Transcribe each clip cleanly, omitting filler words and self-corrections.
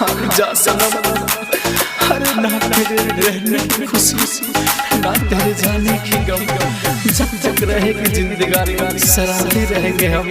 जा सनम, अरे ना तेरे रहने की खुशी, ना तेरे जाने की गम, जब तक रहेगी जिंदगानी सराहते रहेंगे हम।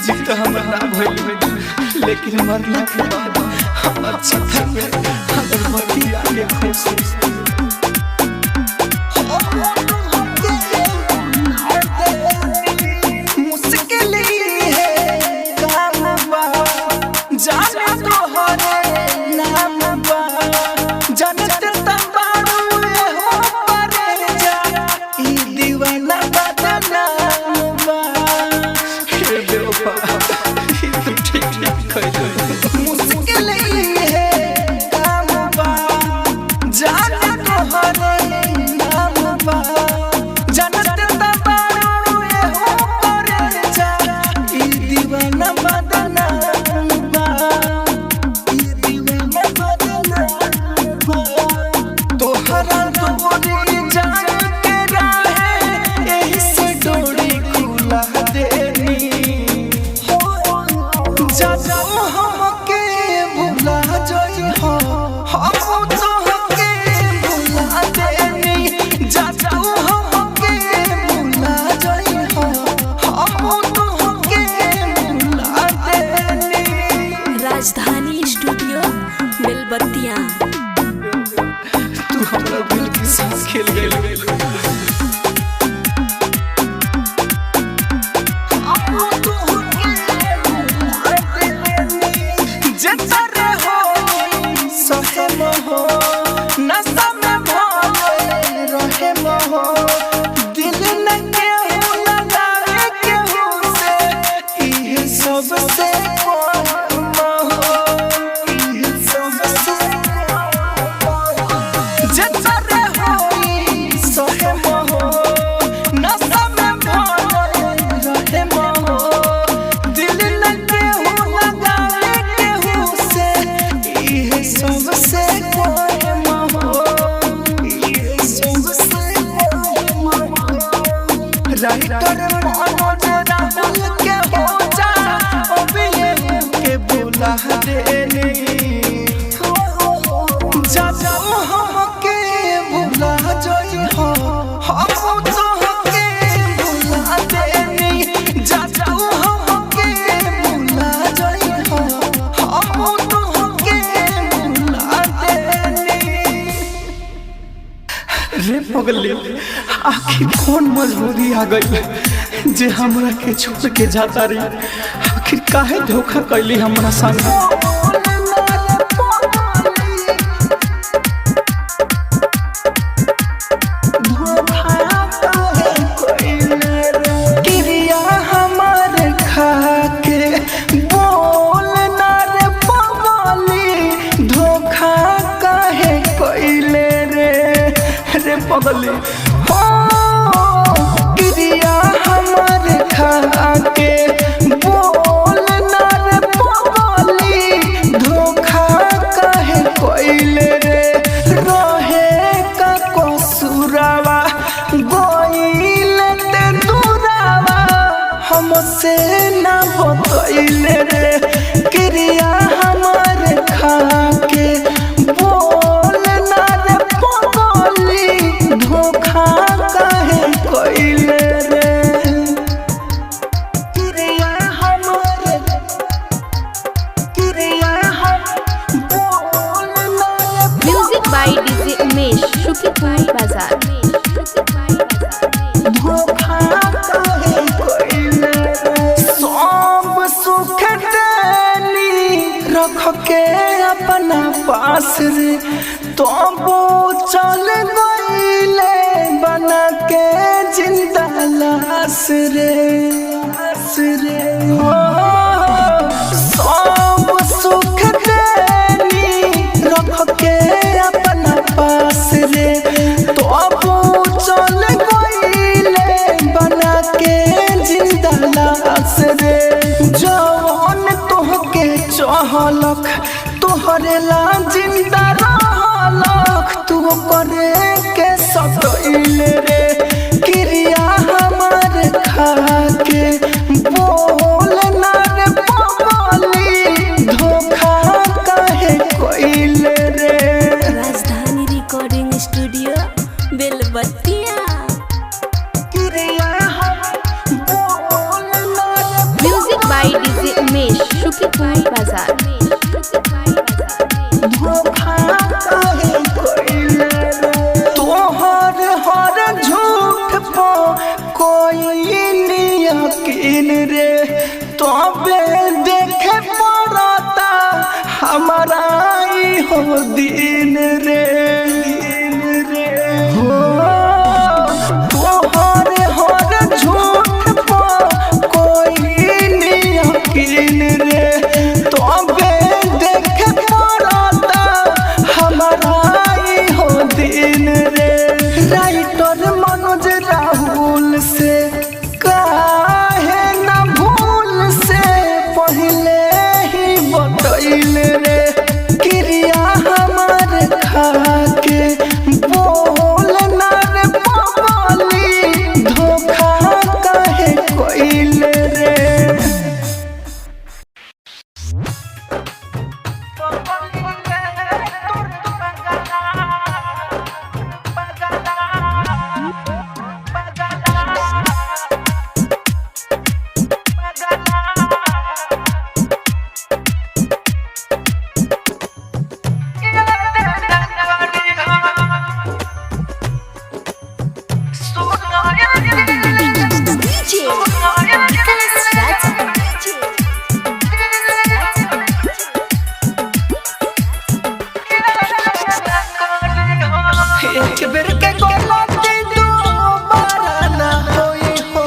जीत हमर ना भइल, लेकिन मरला के बाद हमर छत्तर में हमर मटी आगे खुशी। मुश्किल है काम बा, जाने तोहरे नाम बा, जानत तबारू हो परे जा, ई दीवाना बदनाम बा। हे बेवफा मुश्किल है काम बा, जाने तोहरे नाम बा, जानत तबारू हो परे जा, ई दीवाना बदनाम बा, ई दीवाना बदनाम बा। तोहरा तोरी जान के राहे एही से डोरी खुला देनी, जा जाओ हमके भुला जाई हो, हम तोहके भुला देनी, जा जाओ हमके भुला जाई हो, हम तोहके भुला देनी। राजधानी स्टूडियो बेलबत्तियां। तू हमरा दिल के साथ खेल गइल, नशा में भोले रहे मोह, दिल न केहू लगावे केहू से, इहे सबसे मोह, इहे सबसे जतरे होई सहे मोह, नशा में भोले रहे मोह, दिल न केहू लगावे केहू से, इहे सबसे राइटर मनोज राहुल के हो जा, अभी के बुला देनी, जा जाओ हमके भुला जाई हो, हम तोहके भुला देनी, जा जाओ हमके भुला जाई हो, हम तोहके भुला देनी। रे पगली, आखिर कौन मजबूरी आ गई जे हमरा के छोड़ के जाता रही, आखिर काहे धोखा कैली हमरा संग। क्रिया हमार खा के बोल ना रे पगली, धोखा काहे कैले रे, रे पगली हो, क्रिया हमार खा के बोल ना रे पगली, धोखा काहे कैले रे, रहे का कसूरावा गोइल ते दूरावा, हमसे ना बतैले रे, क्रिया हमार खा के बोल ना रे पगली, धोखा काहे कैले रे, क्रिया हमार, क्रिया हम बोल ना रे बाय डीजे उमेश शुक्रिया बाजार। धोखा काहे कोइले सब सुख देनी रख के अपना पास रे तबो चल गइले बना के जिंदा लाश रे हो सब सुख देनी रख के अपना पास रे तबो चल गइले बना के जिंदा लाश रे जवन तोहके चाहलक तोहरे ला जिंदा रहलक तू करे के सतइले रे क्रिया हमार खा के बोल ना रे पगली धोखा काहे कोइले रे। राजधानी रिकॉर्डिंग स्टूडियो बेलबत्तिया। क्रिया हम बोल ना रे म्यूजिक बाय डीजे उमेश शुक्रिया बाजार। धोखा काहे कोइले रे तोहर हर झूठ पो कोई यकीन रे तबे देखे पड़ता हमारा ई हो दिन रे हो तोहर हर झूठ पो कोई यकीन रे तबे देखे पड़ता हमारा ई हो दिन रे। राइटर मनोज राहुल से काहे ना भूल से पहले ही बतइले रे क्रिया हमार खा के बोल ना रे पगली धोखा काहे कोइले रे। एक बेर के गलती दोबारा ना होई हो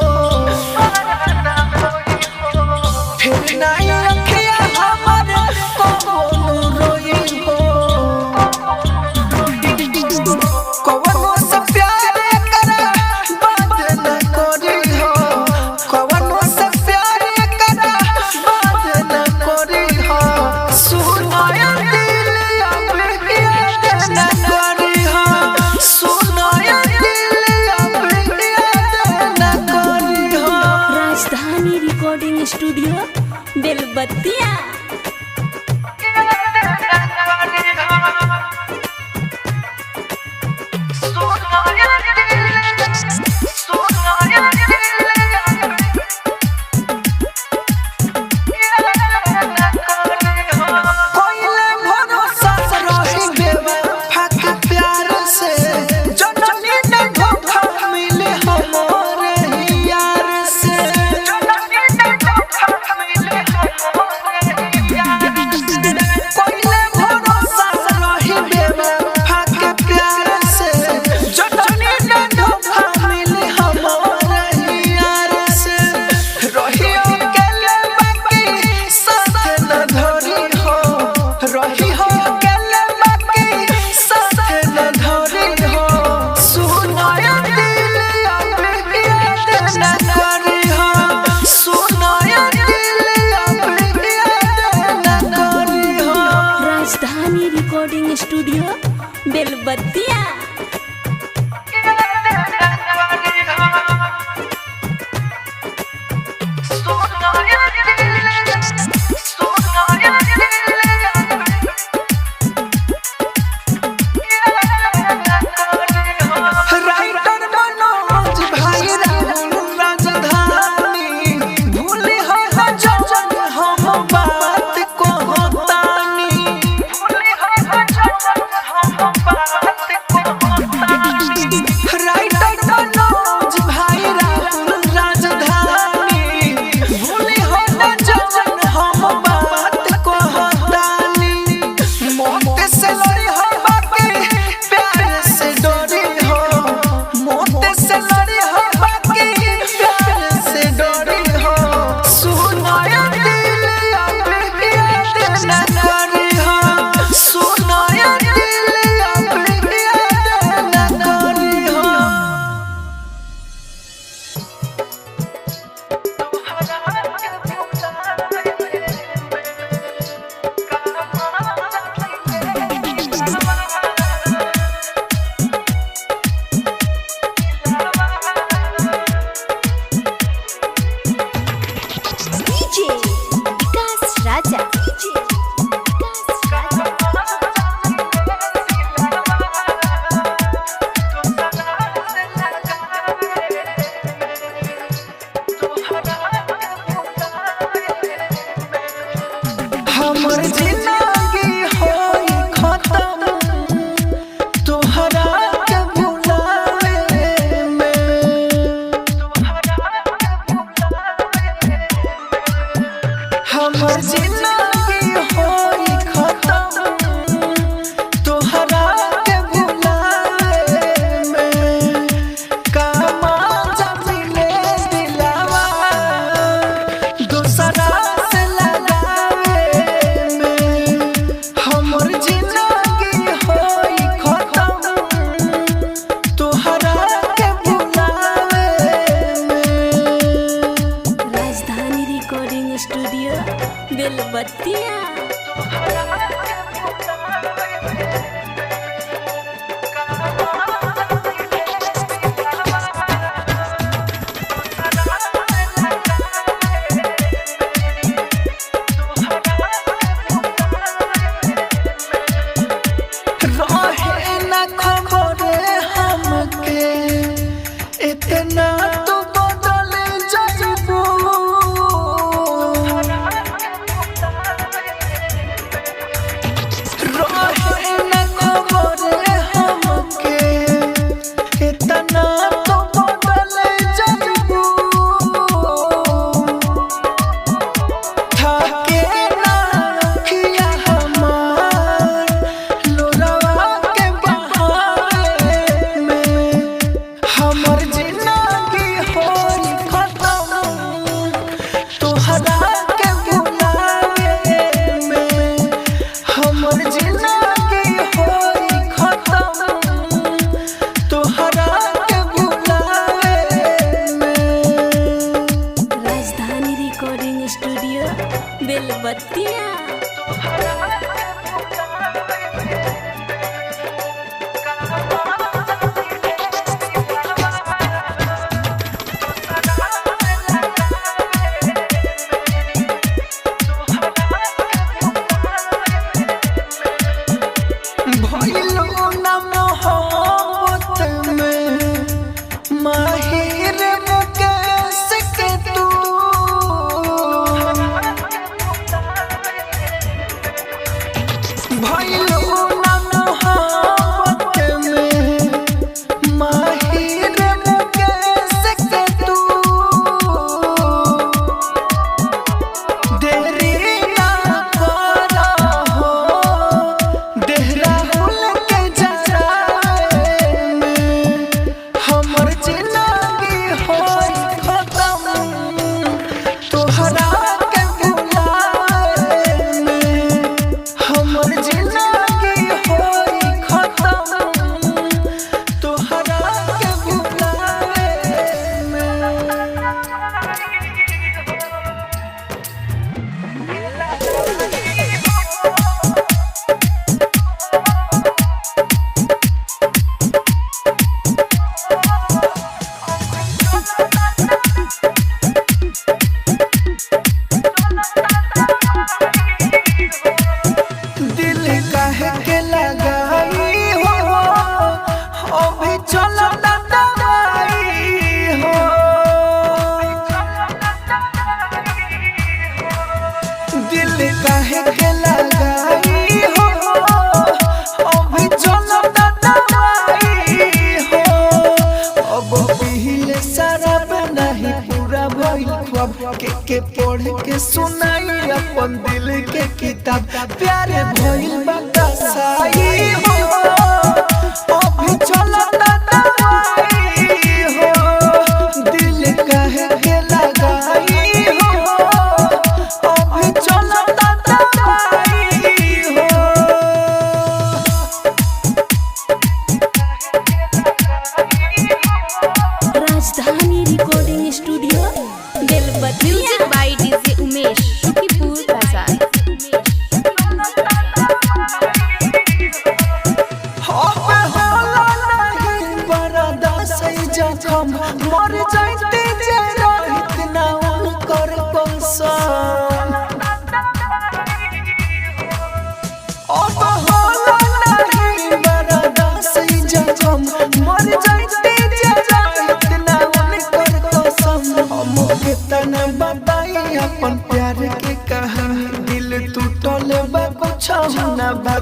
फिर नहीं रखिया हमारे कौनो रोई हो कौनो से प्यार करा बात न करी हो कौनो से प्यार करा बात न करी हो सुनाया दिल अब याद न करी हो सुनाया दिल अब याद न करी हो। राजधानी रिकॉर्डिंग स्टूडियो बेलबत्तिया। कोइले भरोसा रही बेवफा के प्यार से जननी ने धोखा मिले हमारे यार से जननी ने धोखा मिले हमारे यार से कोइले भरोसा रही बेवफा के प्यार से जननी ने धोखा मिले हमारे यार से रही अकेले बाकी साथ न धरी हो रही हो अकेले बाकी साथ न धरी हो सुनाया दिल अब याद न करी हो सुनाया दिल अब याद न करी हो। राजधानी रिकॉर्डिंग स्टूडियो बेलबत्तिया। राइटर मनोज भाई राहुल राजधानी भूली हो जब हम बात को होतानी भूली हो जब हम बात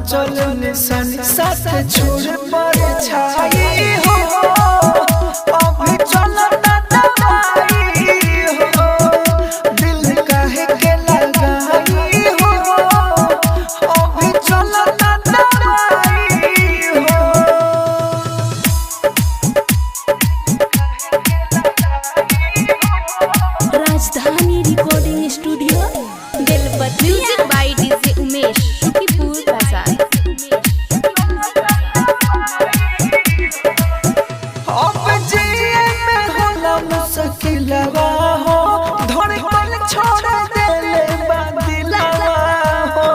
बचल निशानी साथ छोड़ पर छाई हो अभी चलता दवाई हो दिल काहे के लगाई हो अभी चलता दवाई हो। Rajdhani recording studio Belbattiya. Music by DJ Umesh Shukipur Bazar. अब जिए में होला मुश्किलवा हो धड़कन छोड़ देले बादिलवा हो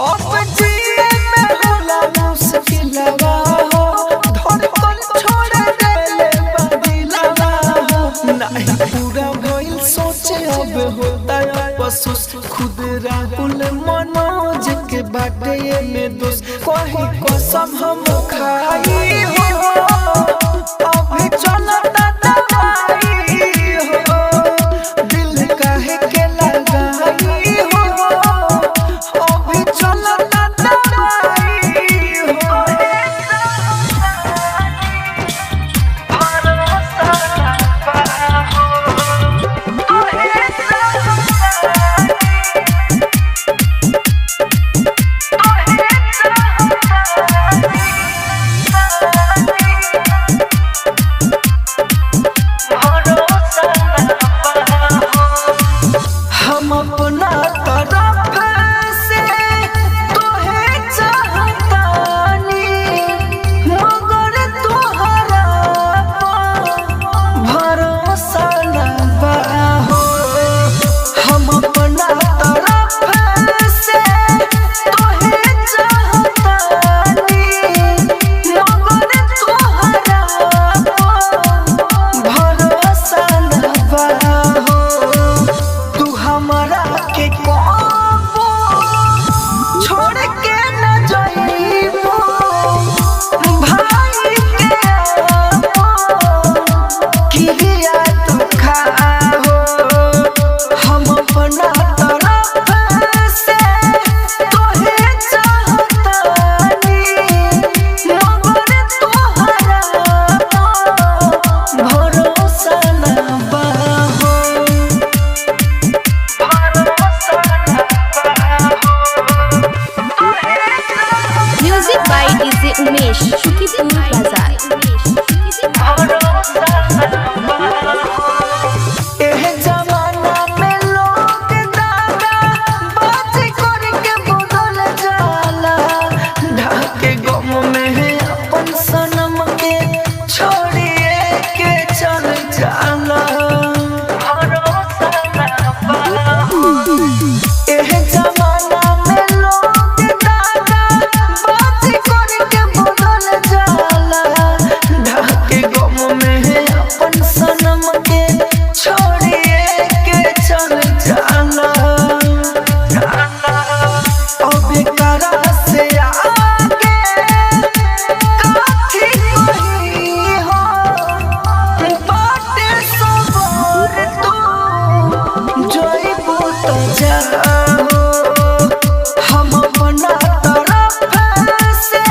अब जिए में होला मुश्किलवा हो धड़कन छोड़ देले बादिलवा हो नहीं पूरा भइल सोचे अब होता अफसोस खुद राहुल मनोज के बाटे में दोस्त कहीं कसम हम खाई हो अभी चलता दवाई हो दिल काहे के लगाई हो अभी चलता दवाई हो। हम अपना तरफ से तोहे चाहतानी मगर तोहरा भरोसा ना बा हो हम अपना तरफ से तोहे चाहतानी मगर तोहरा भरोसा ना बा हो तू हमरा के कबो छोड़ के न जाइबो भाई के किरिया तू खाओ हम अपना तरफ से तोहे चाहतानी मगर तोहरा भरोसा ना बा हो। Music by DJ Umesh Shukipur Bazar. एह जमाना में लोग दागा बाजी करके बदल जाला ढाके गम में है अपन सनम के छोड़िए के चल जाला एह जमाना में लोग दागा बाजी करके बदल जाला ढाके गम में है अपन सनम के छोड़िए के चल जाला अबे करा से आगे काठी कही हो बाटे सबर तू जोइबू तो जाओ हम अपना तरफ से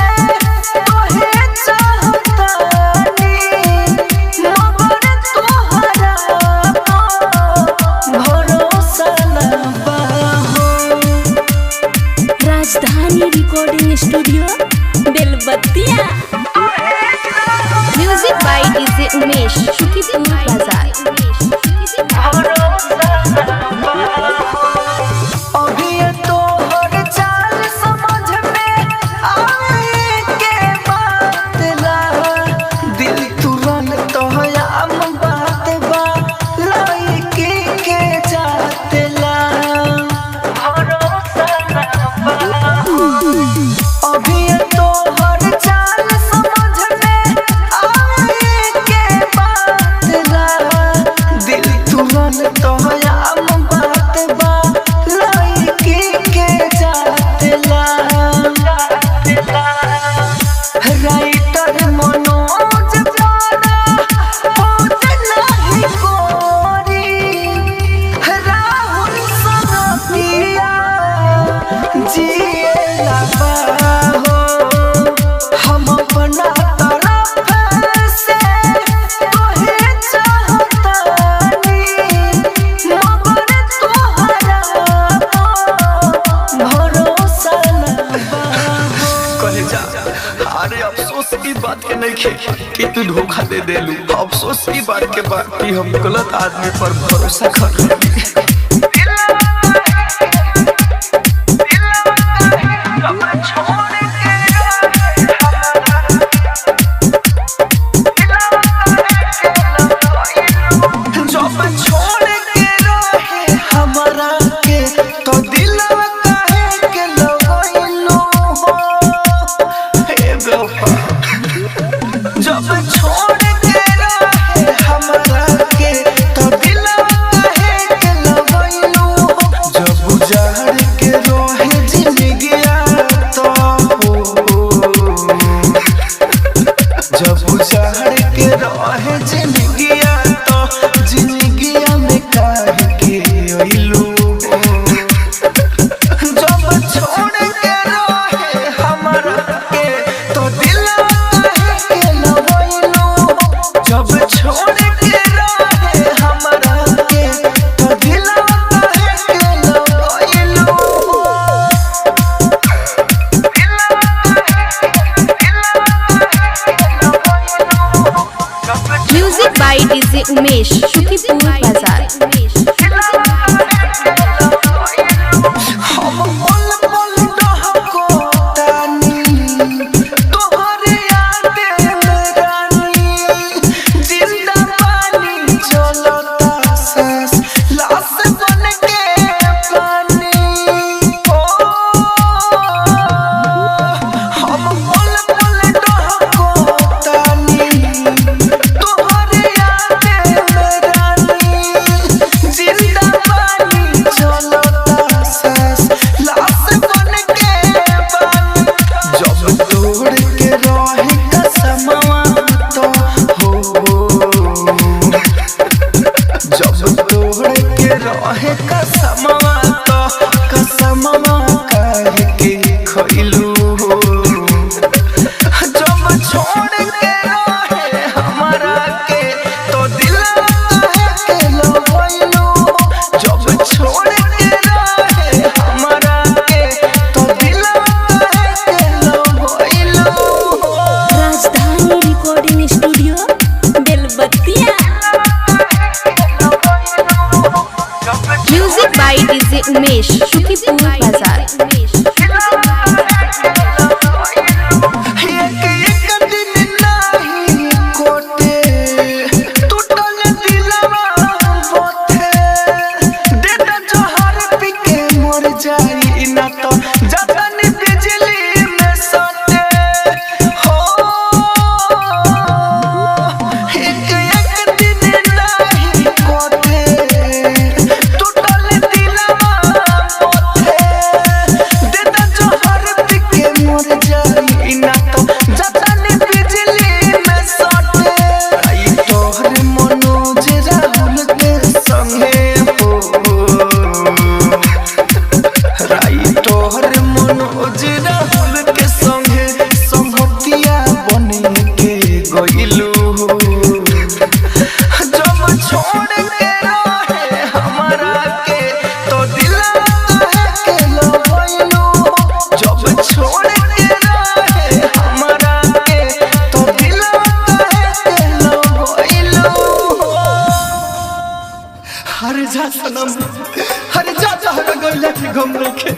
तोहे चाहतानी मगर तोहरा भरोसा ना बा हो। Rajdhani recording studio Belbattiya. Music by DJ Umesh Shukipur Bazar. अभी तोहर चाल समझ में आए के बात ला दिल तुरंत तोहयाम बात बा लइके के जात ला अभी तोहर चाल समझ में आए के बात ला अफसोस की बात के नहीं खे कि तू धोखा दे देलू। अफसोस की बात के बाद कि हम गलत आदमी पर भरोसा कर लेली। डीजे उमेश शुकीपुर बाजार। डीजे उमेश शुकीपुर बाजार। हरे जा सनम, हरे जा जहरा गइला के गम रखे।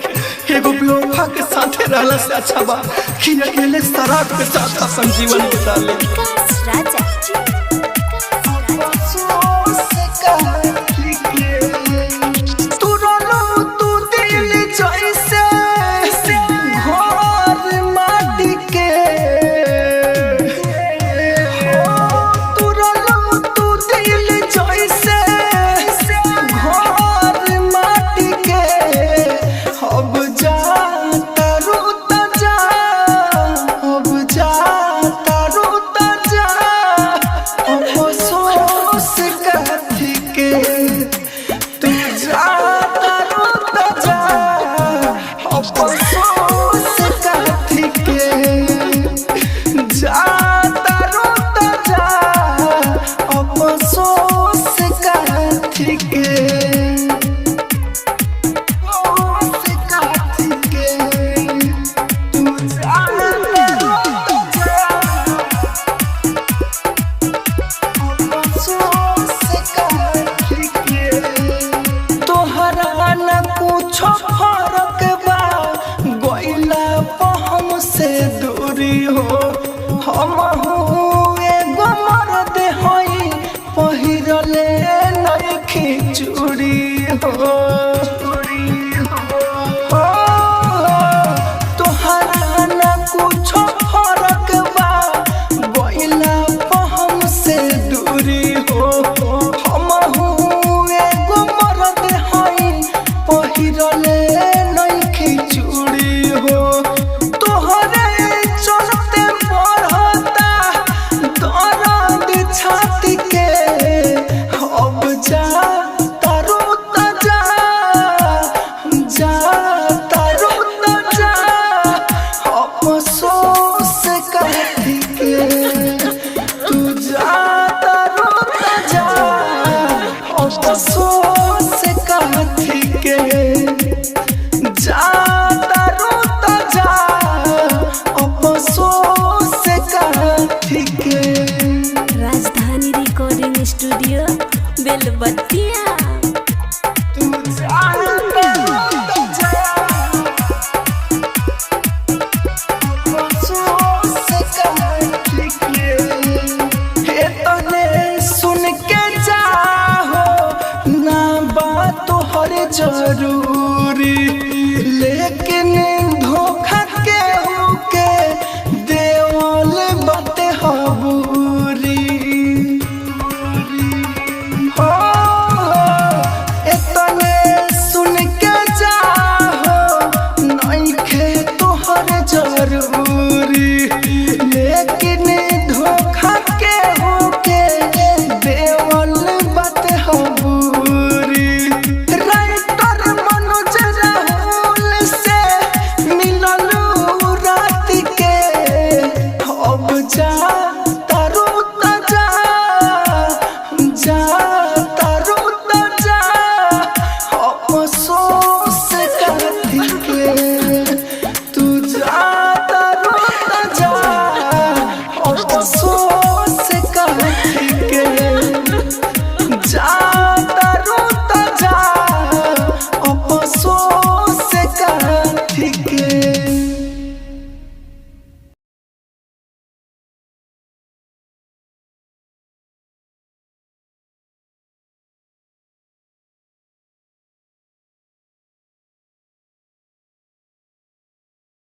एगो बेवफा के साथे रहला से अच्छा बा कि अकेले शराब के साथ अपन जीवन बिता ले। राजा तू रोलो तू दिल जैसे घर माटी के, तू रोलो तू दिल जैसे घर माटी के। अब जा तारू त जा, अब जा तारू त जा, अफसोस कथी के। तू जा तारू त जा, अफसोस कथी के। जा तारू त जा, अफसोस कथी के। हो हम एगो मर्द हई पहिरले नइखे चूड़ी हो